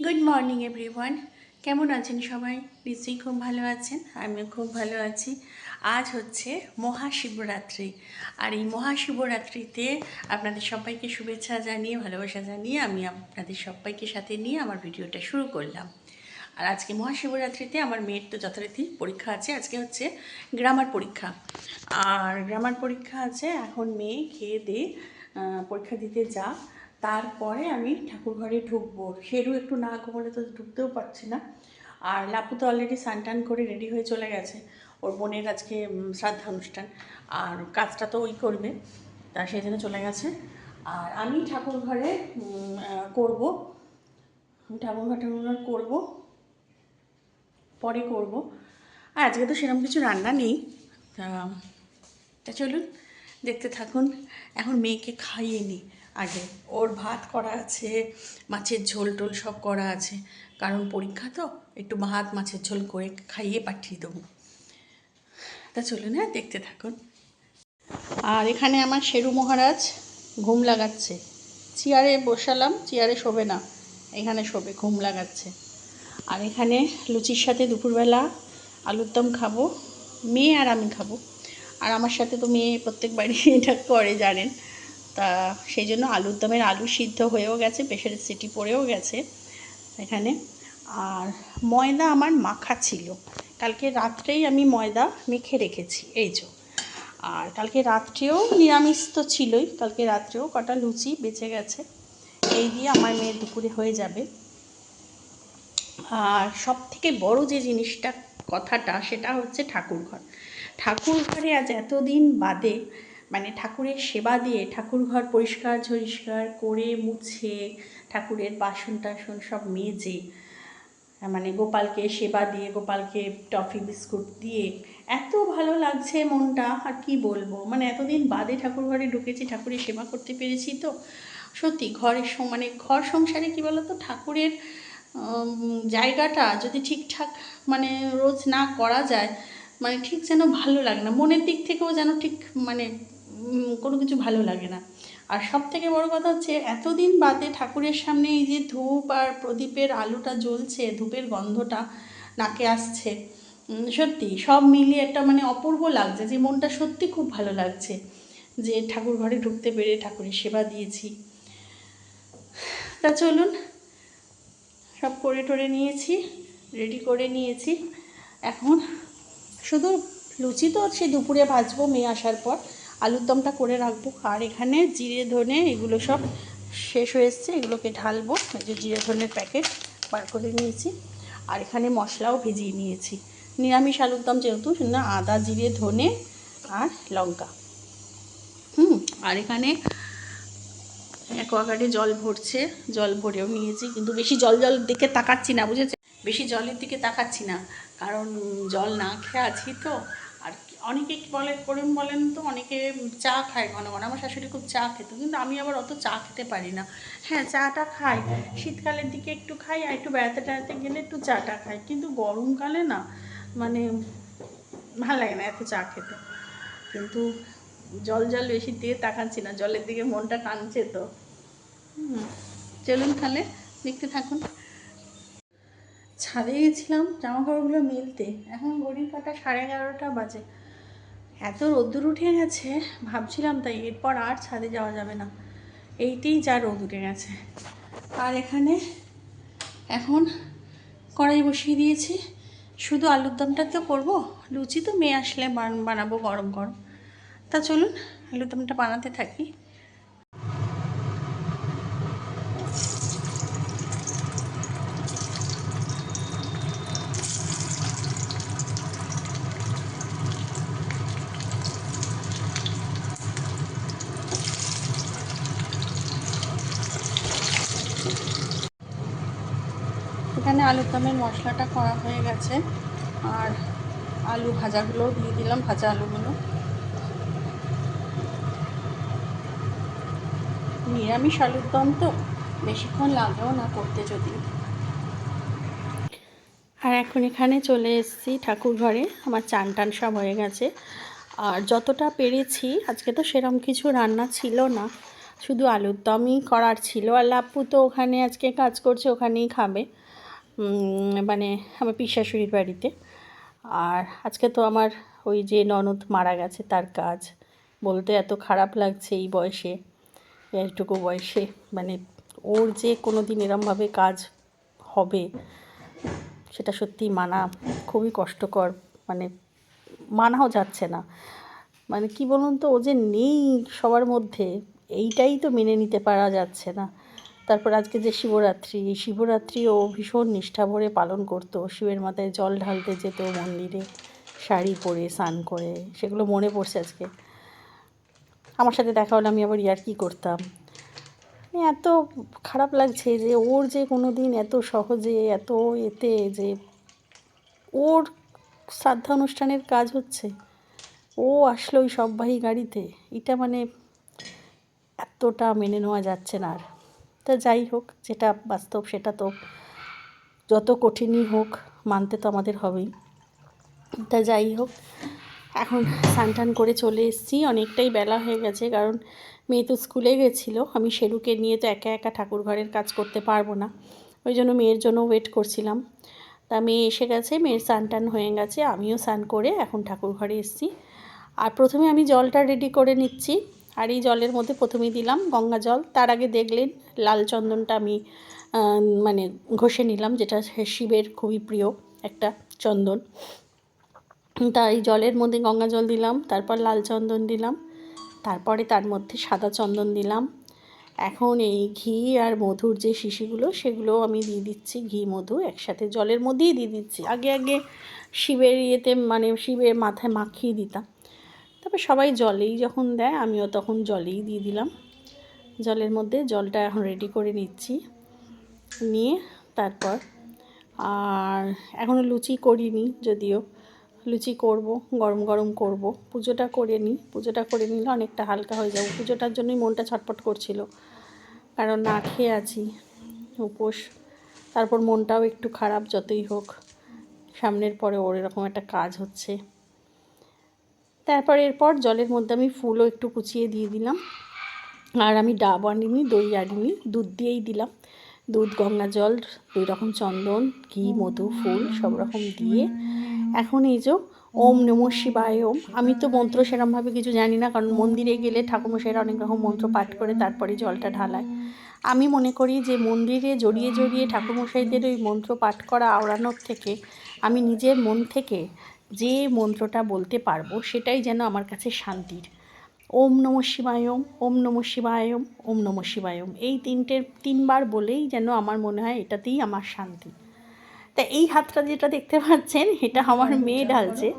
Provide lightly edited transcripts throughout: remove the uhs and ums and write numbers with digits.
Good morning everyone. কেমন আছেন সবাই? নিশ্চয়ই খুব ভালো আছেন, আমিও খুব ভালো আছি। আজ হচ্ছে মহাশিবরাত্রি, আর এই মহাশিবরাত্রিতে আপনাদের সবাইকে শুভেচ্ছা জানিয়ে, ভালোবাসা জানিয়ে আমি আপনাদের সবাইকে সাথে নিয়ে আমার ভিডিওটা শুরু করলাম। আর আজকে মহাশিবরাত্রিতে আমার মেয়ের তো যথারীতি পরীক্ষা আছে। আজকে হচ্ছে গ্রামার পরীক্ষা, আর গ্রামার পরীক্ষা আছে। এখন মেয়ে খেয়ে দিয়ে পরীক্ষা দিতে যা, তারপরে আমি ঠাকুর ঘরে ঢুকবো। শেরু একটু না ঘুমোলে তো ঢুকতেও পারছি না। আর লাপু তো অলরেডি স্নান করে রেডি হয়ে চলে গেছে, ওর বোনের আজকে শ্রাদ্ধা অনুষ্ঠান, আর কাজটা তো ওই করবে, তা সেই জন্য চলে গেছে। আর আমি ঠাকুর ঘরে করবো, ঠাকুর ঘর করবো, পরে করব। আর আজকে তো সেরকম কিছু রান্না নেই, তা তা চলুন দেখতে থাকুন। এখন মেয়েকে খাইয়ে নিই আগে, ওর ভাত করা আছে, মাছের ঝোল টোল সব করা আছে, কারণ পরীক্ষা তো একটু ভাত মাছের ঝোল করে খাইয়ে পাঠিয়ে দেবো। তা চলুন, হ্যাঁ দেখতে থাকুন। আর এখানে আমার শেরু মহারাজ ঘুম লাগাচ্ছে, চেয়ারে বসালাম, চেয়ারে শোবে না, এখানে শোবে, ঘুম লাগাচ্ছে। আর এখানে লুচির সাথে দুপুরবেলা আলুর দম খাবো, মেয়ে আর আমি খাবো। আর আমার সাথে তো মেয়ে প্রত্যেকবারই এটা করে জানেন, তা সেই জন্য আলুর দমের আলু সিদ্ধ হয়েও গেছে, প্রেশারের সিটি পড়েও গেছে এখানে। আর ময়দা আমার মাখা ছিল, কালকে রাত্রেই আমি ময়দা মেখে রেখেছি, এই যে। আর কালকে রাত্রেও নিরামিষ তো ছিলই, কালকে রাত্রেও কটা লুচি বেঁচে গেছে, এই দিয়ে আমার মেয়ের দুপুরে হয়ে যাবে। আর সব থেকে বড় যে জিনিসটা, কথাটা, সেটা হচ্ছে ঠাকুরঘর। ঠাকুরঘরে আজ এতদিন বাদে, মানে ঠাকুরের সেবা দিয়ে ঠাকুরঘর পরিষ্কার ঝরিষ্কার করে মুছে, ঠাকুরের বাসন টাসন সব মেজে, মানে গোপালকে সেবা দিয়ে, গোপালকে টফি বিস্কুট দিয়ে এত ভালো লাগছে মনটা, আর কি বলবো। মানে এতদিন বাদে ঠাকুর ঘরে ঢুকেছি, ঠাকুরের সেবা করতে পেরেছি, তো সত্যি ঘরের মানে ঘর সংসারে কী বলো তো, ঠাকুরের জায়গাটা যদি ঠিকঠাক মানে রোজ না করা যায়, মানে ঠিক যেন ভালো লাগে না, মনের দিক থেকেও যেন ঠিক মানে কোনো কিছু ভালো লাগে না। আর সব থেকে বড় কথা হচ্ছে, এতদিন বাদে ঠাকুরের সামনে এই যে ধূপ আর প্রদীপের আলোটা জ্বলছে, ধূপের গন্ধটা নাকে আসছে, সত্যি সব মিলিয়ে একটা মানে অপূর্ব লাগছে, যে মনটা সত্যি খুব ভালো লাগছে যে ঠাকুর ঘরে ঢুকতে পেরে ঠাকুরের সেবা দিয়েছি। তা চলুন, সব করে টরে নিয়েছি, রেডি করে নিয়েছি। এখন শুধু লুচি তো সে দুপুরে ভাজবো মেয়ে আসার পর, আলুর দমটা করে রাখবো। আর এখানে জিরে ধনে এগুলো সব শেষ হয়ে এসছে, এগুলোকে ঢালবো। এই যে জিরে ধনের প্যাকেট বার করে নিয়েছি, আর এখানে মশলাও ভিজিয়ে নিয়েছি। নিরামিষ আলুর দম যেহেতু, না আদা জিরে ধনে আর লঙ্কা। আর এখানে অ্যাকোয়াগার্ডে জল ভরছে, জল ভরেও নিয়েছি, কিন্তু বেশি জল দিকে তাকাচ্ছি না, বুঝেছে, বেশি জলের দিকে তাকাচ্ছি না, কারণ জল না খেয়ে আছি তো। আর অনেকে বলেন তো, অনেকে চা খায় ঘন ঘন, আমার শাশুড়ি খুব চা খেত, কিন্তু আমি আবার অত চা খেতে পারি না। হ্যাঁ, চাটা খাই, শীতকালের দিকে একটু খাই, আর একটু বেড়াতে টেড়াতে গেলে একটু চাটা খাই, কিন্তু গরমকালে না মানে ভালো লাগে না এত চা খেতে। কিন্তু জল বেশি দিয়ে তাকাচ্ছি না, জলের দিকে মনটা টানছে তো। চলুন তাহলে দেখতে থাকুন। ছাদে গেছিলাম জামা কাপড়গুলো মেলতে, এখন ঘড়ির কাঁটা 11:30 বাজে, এত রোদ্দুর উঠে গেছে, ভাবছিলাম তাই এরপর আর ছাদে যাওয়া যাবে না, এইতেই যা রোদ উঠে গেছে। আর এখানে এখন কড়াই বসিয়ে দিয়েছি, শুধু আলুর দমটা তো করবো, লুচি তো মেয়ে আসলে বানাবো গরম গরম। তা চলুন আলুর দমটা বানাতে থাকি। এখানে আলুর দমের মশলাটা করা হয়ে গেছে, আর আলু ভাজাগুলোও দিয়ে দিলাম, ভাজা আলুগুলো। নিরামিষ আলুর দম তো বেশিক্ষণ লাগেও না করতে যদি। আর এখন এখানে চলে এসেছি ঠাকুর ঘরে, আমার চান টান সব হয়ে গেছে। আর যতটা পেরেছি, আজকে তো সেরকম কিছু রান্না ছিল না, শুধু আলুর দমই করার ছিল। আর লাপ্পু তো ওখানে আজকে কাজ করছে, ওখানেই খাবে, মানে আমার পিসশাশুড়ির বাড়িতে। আর আজকে তো আমার ওই যে ননদ মারা গেছে তার কাজ। বলতে এত খারাপ লাগছে এই বয়সে, এইটুকু বয়সে, মানে ওর যে কোনো দিন এরমভাবে কাজ হবে সেটা সত্যিই মানা খুবই কষ্টকর, মানে মানাও যাচ্ছে না। মানে কি বলুন তো, ও যে নেই সবার মধ্যে, এইটাই তো মেনে নিতে পারা যাচ্ছে না। তারপর আজকে যে শিবরাত্রি, এই শিবরাত্রি ও ভীষণ নিষ্ঠা ভরে পালন করতো। শিবের মাথায় জল ঢালতে যেত মন্দিরে, শাড়ি পরে স্নান করে, সেগুলো মনে পড়ছে আজকে। আমার সাথে দেখা হলে আমি আবার ইয়ার্কি করতাম। এত খারাপ লাগছে যে ওর যে কোনো দিন এত সহজে, এত এতে যে ওর শ্রাদ্ধানুষ্ঠানের কাজ হচ্ছে, ও আসলো ওই সববাহী গাড়িতে, এটা মানে এতটা মেনে নেওয়া যাচ্ছে না আর। তা যাই হোক, যেটা বাস্তব সেটা তো যত কঠিনই হোক মানতে তো আমাদের হবেই। তা যাই হোক, এখন স্নান টান করে চলে এসেছি, অনেকটাই বেলা হয়ে গেছে, কারণ মেয়ে তো স্কুলে গেছিলো। আমি শেরুকে নিয়ে তো একা একা ঠাকুর ঘরের কাজ করতে পারবো না, ওই জন্য মেয়ের জন্য ওয়েট করছিলাম। তা মেয়ে এসে গেছে, মেয়ের স্নান টান হয়ে গেছে, আমিও স্নান করে এখন ঠাকুর ঘরে এসেছি। আর প্রথমে আমি জলটা রেডি করে নিচ্ছি। আর এই জলের মধ্যে প্রথমেই দিলাম গঙ্গা জল। তার আগে দেখলেন লাল চন্দনটা আমি মানে ঘষে নিলাম, যেটা শিবের খুবই প্রিয় একটা চন্দন। তাই জলের মধ্যে গঙ্গা জল দিলাম, তারপর লাল চন্দন দিলাম, তারপরে তার মধ্যে সাদা চন্দন দিলাম। এখন এই ঘি আর মধুর যে শিশিগুলো সেগুলো আমি দিয়ে দিচ্ছি, ঘি মধু একসাথে জলের মধ্যেই দিয়ে দিচ্ছি। আগে আগে শিবের ইয়েতে মানে শিবের মাথায় মাখিয়ে দিতাম, তবে সবাই জলেই যখন দেয় আমিও তখন জলেই দিয়ে দিলাম। জলের মধ্যে জলটা এখন রেডি করে নিচ্ছি, নিয়ে তারপর আর এখনও লুচি করিনি, যদিও লুচি করব, গরম গরম করব। পুজোটা করে নিই, পুজোটা করে নিলে অনেকটা হালকা হয়ে যাবো। পুজোটার জন্যই মনটা ছটফট করছিল, কারণ না খেয়ে আছি উপোস। তারপর মনটাও একটু খারাপ, যতই হোক সামনের পরে ওর এরকম একটা কাজ হচ্ছে। তারপর এরপর জলের মধ্যে আমি ফুলও একটু কুচিয়ে দিয়ে দিলাম। আর আমি ডাব আনিনি, দই আনিনি, দুধ দিয়েই দিলাম। দুধ, গঙ্গা জল, 2 রকম চন্দন, ঘি, মধু, ফুল সব রকম দিয়ে এখন এই যে ওম নমঃ শিবায় ওম। আমি তো মন্ত্র সেরমভাবে কিছু জানি না, কারণ মন্দিরে গেলে ঠাকুরমশাইরা অনেক রকম মন্ত্র পাঠ করে তারপরে জলটা ঢালায়। আমি মনে করি যে মন্দিরে জড়িয়ে জড়িয়ে ঠাকুরমশাইদের ওই মন্ত্র পাঠ করা আওড়ানোর থেকে আমি নিজের মন থেকে যে মন্ত্রটা বলতে পারবো সেটাই যেন আমার কাছে শান্তির। ওম নমঃ শিবায় ওম, ওম নমঃ শিবায় ওম, ওম নমঃ শিবায় ওম, এই 3বার বলেই যেন আমার মনে হয় এটাতেই আমার শান্তি। তা এই হাতটা যেটা দেখতে পাচ্ছেন এটা আমার মেয়ে ঢালছে।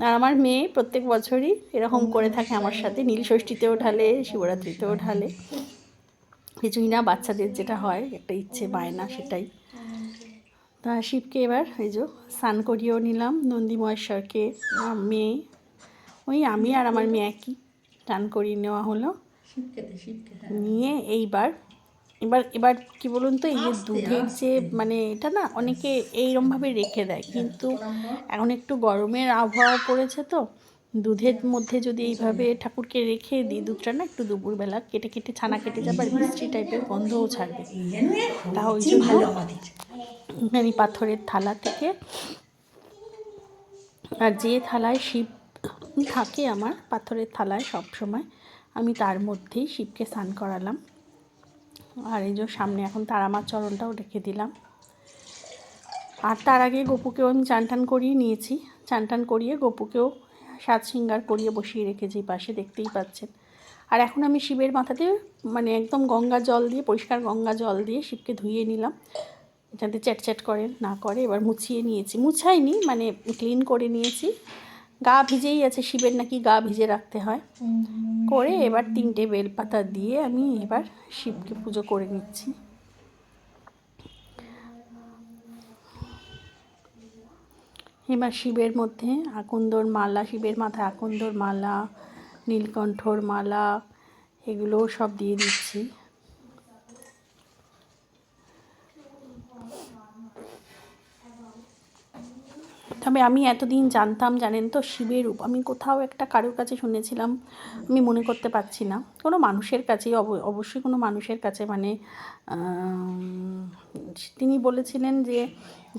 আর আমার মেয়ে প্রত্যেক বছরই এরকম করে থাকে আমার সাথে, নীলষষ্ঠীতেও ঢালে, শিবরাত্রিতেও ঢালে। কিছুই না, বাচ্চাদের যেটা হয় একটা ইচ্ছে বায়না, সেটাই। তা শিবকে এবার এই যে স্নান করিয়েও নিলাম, নন্দী মহেশ্বরকে, মেয়ে, ওই আমি আর আমার মেয়ে একই, স্নান করিয়ে নেওয়া হলো। নিয়ে এবার এবার কি বলুন তো, এই যে দুধের যে মানে এটা না অনেকে এইরমভাবে রেখে দেয়, কিন্তু এখন একটু গরমের আবহাওয়া পড়েছে তো, দুধের মধ্যে যদি এইভাবে ঠাকুরকে রেখে দিই, দুধটা না একটু দুপুরবেলা কেটে কেটে ছানা কেটে যাবে আর মিষ্টি টাইপের গন্ধও ছাড়বে। তা ওই জন্য আমি পাথরের থালা থেকে, আর যে থালায় শিব থাকে আমার পাথরের থালায় সব সময়, আমি তার মধ্যেই শিবকে স্নান করালাম। আর এই যে সামনে এখন তারামার চরণটাও রেখে দিলাম। আর তার আগে গপুকেও আমি চান টান করিয়ে নিয়েছি, চান টান করিয়ে গপুকেও সাত শৃঙ্গার করিয়ে বসিয়ে রেখেছি পাশে, দেখতেই পাচ্ছেন। আর এখন আমি শিবের মাথাতে মানে একদম গঙ্গা জল দিয়ে, পরিষ্কার গঙ্গা জল দিয়ে শিবকে ধুয়ে নিলাম, যাতে চ্যাট করে না করে। এবার মুছিয়ে নিয়েছি, মুছাইনি মানে ক্লিন করে নিয়েছি। গা ভিজেই আছে, শিবের নাকি গা ভিজে রাখতে হয়, করে এবার 3টে বেলপাতা দিয়ে আমি এবার শিবকে পুজো করে নিচ্ছি। এবার শিবের মধ্যে আকন্দর মালা, শিবের মাথায় আকন্দর মালা, নীলকণ্ঠর মালা, এগুলোও সব দিয়ে দিচ্ছি। তো তবে আমি এতদিন জানতাম, জানেন তো, শিবের রূপ আমি কোথাও একটা কারোর কাছে শুনেছিলাম, আমি মনে করতে পারছি না, কোনো মানুষের কাছেই, অবশ্যই কোনো মানুষের কাছে, মানে তিনি বলেছিলেন যে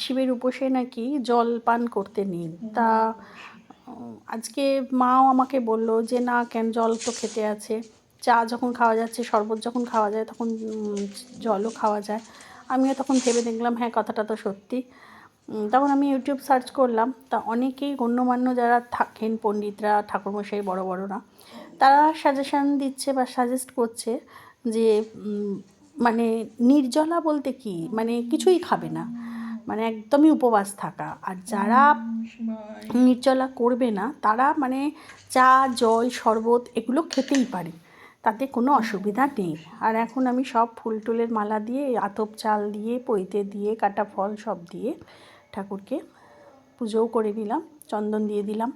শিবের উপসে নাকি জল পান করতে নেই। তা আজকে মাও আমাকে বলল যে না, কেন, জল তো খেতে আছে, চা যখন খাওয়া যাচ্ছে, শরবত যখন খাওয়া যায়, তখন জলও খাওয়া যায়। আমিও তখন ভেবে দেখলাম হ্যাঁ, কথাটা তো সত্যি। তখন আমি ইউটিউব সার্চ করলাম, তা অনেকেই গণ্যমান্য যারা থাকেন, পণ্ডিতরা, ঠাকুরমশাই, বড় বড়রা, তারা সাজেশান দিচ্ছে বা সাজেস্ট করছে যে মানে নির্জলা বলতে কি, মানে কিছুই খাবে না, মানে একদমই উপবাস থাকা। আর যারা নির্জলা করবে না তারা মানে চা, জল, শরবত এগুলো খেতেই পারে, তাতে কোনো অসুবিধা নেই। আর এখন আমি সব ফুল টুলের মালা দিয়ে, আতপ চাল দিয়ে, পৈতে দিয়ে, কাটা ফল সব দিয়ে ঠাকুরকে পুজোও করে নিলাম, চন্দন দিয়ে দিলাম।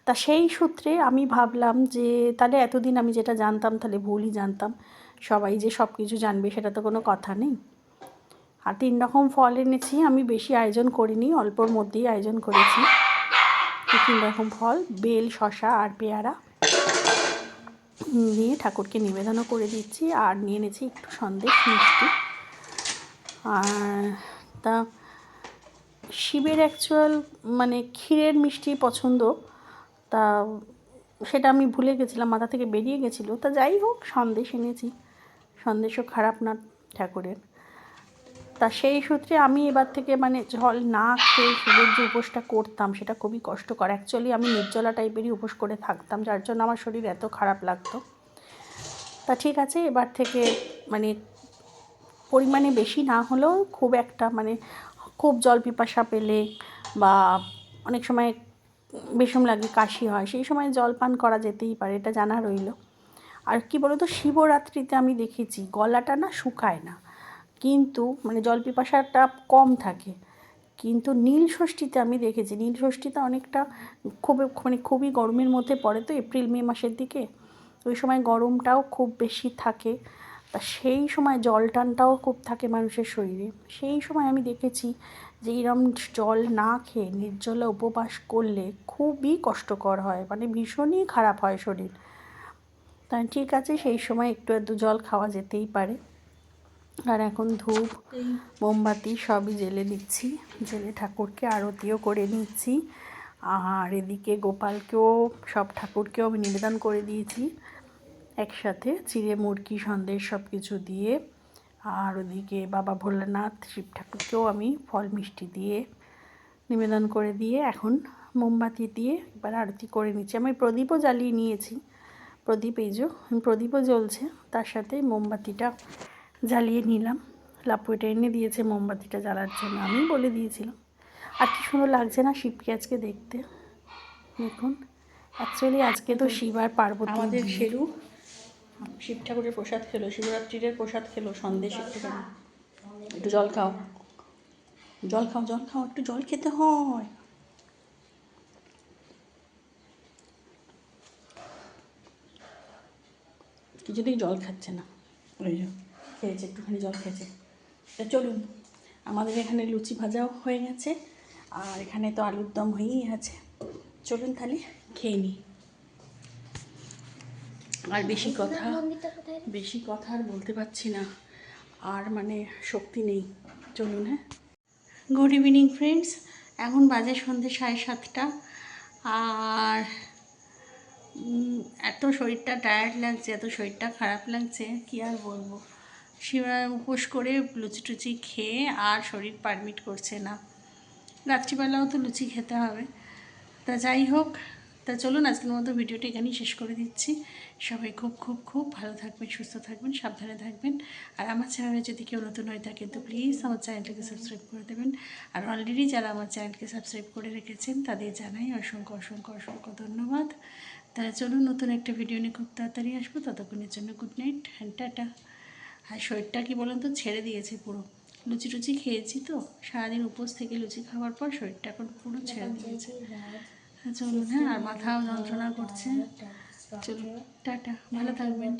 তা সেই সূত্রে আমি ভাবলাম যে তাহলে এতদিন আমি যেটা জানতাম তাহলে ভুলই জানতাম, সবাই যে সব কিছু জানবে সেটা তো কোনো কথা নেই। আর 3 রকম ফল এনেছি, আমি বেশি আয়োজন করিনি, অল্পর মধ্যেই আয়োজন করেছি। 3 রকম ফল, বেল, শশা আর পেয়ারা নিয়ে ঠাকুরকে নিবেদনও করে দিচ্ছি। আর নিয়ে এনেছি একটু সন্দেশ, মিষ্টি। আর তা শিবের অ্যাকচুয়াল মানে ক্ষীরের মিষ্টি পছন্দ, তা সেটা আমি ভুলে গেছিলাম, মাথা থেকে বেরিয়ে গেছিলো। তা যাই হোক, সন্দেশ এনেছি, সন্দেশও খারাপ না ঠাকুরের। তা সেই সূত্রে আমি এবার থেকে মানে জল না খেয়ে শিবের যে উপোসটা করতাম সেটা খুবই কষ্টকর। অ্যাকচুয়ালি আমি নির্জলা টাইপেরই উপোস করে থাকতাম, যার জন্য আমার শরীর এত খারাপ লাগতো। তা ঠিক আছে, এবার থেকে মানে পরিমাণে বেশি না হলেও খুব একটা, মানে খুব জল পিপাসা পেলে বা অনেক সময় বিষম লাগে, কাশি হয়, সেই সময় জল পান করা যেতেই পারে, এটা জানা রইল। আর কি বলো তো, শিবরাত্রিতে আমি দেখেছি গলাটা না শুকায় না, কিন্তু মানে জল পিপাসাটা কম থাকে। কিন্তু নীল ষষ্ঠীতে আমি দেখেছি, নীল ষষ্ঠীতে অনেকটা খুবই গরমের মধ্যে পড়ে তো, এপ্রিল মে মাসের দিকে, ওই সময় গরমটাও খুব বেশি থাকে। তা সেই সময় জল টানটাও খুব থাকে মানুষের শরীরে। সেই সময় আমি দেখেছি যে এরম জল না খেয়ে নির্জলা উপবাস করলে খুবই কষ্টকর হয়, মানে ভীষণই খারাপ হয় শরীর। তাই ঠিক আছে, সেই সময় একটু আধটু জল খাওয়া যেতেই পারে। আর এখন ধূপ, মোমবাতি সবই জ্বেলে দিচ্ছি, জ্বেলে ঠাকুরকে আরতিও করে নিচ্ছি। আর এদিকে গোপালকেও, সব ঠাকুরকেও আমি নিবেদন করে দিয়েছি একসাথে, চিড়ে, মুড়কি, সন্দেশ সব কিছু দিয়ে। আর ওদিকে বাবা ভোলানাথ, শিব ঠাকুরকেও আমি ফল মিষ্টি দিয়ে নিবেদন করে দিয়ে এখন মোমবাতি দিয়ে এবার আরতি করে নিচ্ছি। আমি প্রদীপও জ্বালিয়ে নিয়েছি, প্রদীপ এই যে প্রদীপও জ্বলছে, তার সাথে মোমবাতিটা জ্বালিয়ে নিলাম। লাপু এটা এনে দিয়েছে মোমবাতিটা জ্বালার জন্য, আমি বলে দিয়েছিলাম। আর কি সুন্দর লাগছে না শিবকে আজকে দেখতে, দেখুন। অ্যাকচুয়ালি আজকে তো শিব আর পার্বতী, আমাদের শেরু শিব ঠাকুরের প্রসাদ খেলো, শিবরাত্রির প্রসাদ খেলো, সন্দেশ একটুখানি। একটু জল খাও, জল খাও, জল খাও, একটু জল খেতে হয়। কিছুতেই জল খাচ্ছে না, ওই যে খেয়েছে, একটুখানি জল খেয়েছে। তা চলুন, আমাদের এখানে লুচি ভাজাও হয়ে গেছে, আর এখানে তো আলুর দম হয়েই আছে। চলুন তাহলে খেয়ে নিই। আর বেশি কথা আর বলতে পারছি না, আর মানে শক্তি নেই। চলুন, হ্যাঁ। গুড ইভিনিং ফ্রেন্ডস, এখন বাজে সন্ধ্যে 7:30, আর এত শরীরটা টায়ার্ড লাগছে, এত শরীরটা খারাপ লাগছে, কি আর বলবো। উপোস করে লুচি টুচি খেয়ে আর শরীর পারমিট করছে না, রাত্রিবেলাও তো লুচি খেতে হবে। তা যাই হোক, তা চলুন আজকের মতো ভিডিওটা এখানেই শেষ করে দিচ্ছি। সবাই খুব খুব খুব ভালো থাকবেন, সুস্থ থাকবেন, সাবধানে থাকবেন। আর আমার চ্যানেলে যদি কেউ নতুন হয়ে থাকে তো প্লিজ আমার চ্যানেলটাকে সাবস্ক্রাইব করে দেবেন। আর অলরেডি যারা আমার চ্যানেলকে সাবস্ক্রাইব করে রেখেছেন তাদের জানাই অসংখ্য অসংখ্য অসংখ্য ধন্যবাদ। তাহলে চলুন, নতুন একটা ভিডিও নিয়ে খুব তাড়াতাড়ি আসবো, ততক্ষণের জন্য গুড নাইট অ্যান্ড টাটা। আর শরীরটা কি বলুন তো, ছেড়ে দিয়েছে পুরো, লুচি টুচি খেয়েছি তো সারাদিন উপোস থেকে, লুচি খাওয়ার পর শরীরটা এখন পুরো ছেড়ে দিয়েছে। চলুন, হ্যাঁ, আর মাথাও যন্ত্রণা করছে। চলুন, টাটা, ভালো থাকবেন।